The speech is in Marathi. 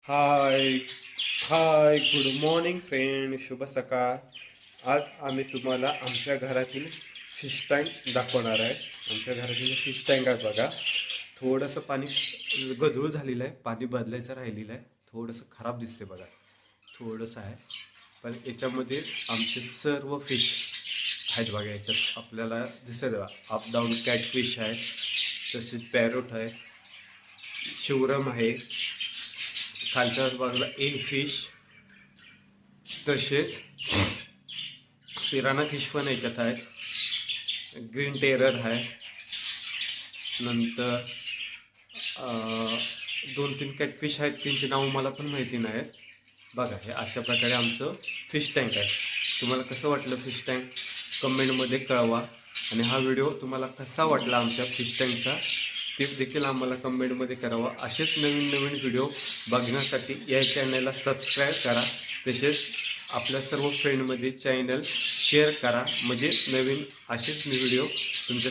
हाय हाय गुड मॉर्निंग फ्रेंड, शुभ सकाळ. आज आम्ही तुम्हाला आमच्या घरातील फिश टँक दाखवणार आहे. आमच्या घरातील फिश टँक आहे बघा. थोडंसं पाणी गढूळ झालेलं आहे, पाणी बदलायचं राहिलेलं आहे. थोडंसं खराब दिसते बघा, थोडंसं आहे. पण याच्यामध्ये आमचे सर्व फिश आहेत बघा. याच्यात आपल्याला दिसत बघा, अप डाऊन कॅटफिश आहे, तसेच पॅरोट आहे, शिवरम आहे, खालच्या बाजूला एल फिश, तसेच पिराना फिश पण याच्यात आहेत. ग्रीन टेरर आहे. नंतर दोन तीन कॅटफिश आहेत, त्यांची नावं मला पण माहिती नाहीत बघा. हे अशा प्रकारे आमचं फिश टँक आहे. तुम्हाला कसं वाटलं फिश टँक कमेंटमध्ये कळवा. आणि हा व्हिडिओ तुम्हाला कसा वाटला आमच्या फिश टँकचा ते देखील आम्हाला कमेंटमध्ये करावा. असेच नवीन नवीन व्हिडिओ बघण्यासाठी या चॅनलला सबस्क्राईब करा. तसेच आपल्या सर्व फ्रेंडमध्ये चॅनल शेअर करा, म्हणजे नवीन असेच व्हिडिओ तुमच्या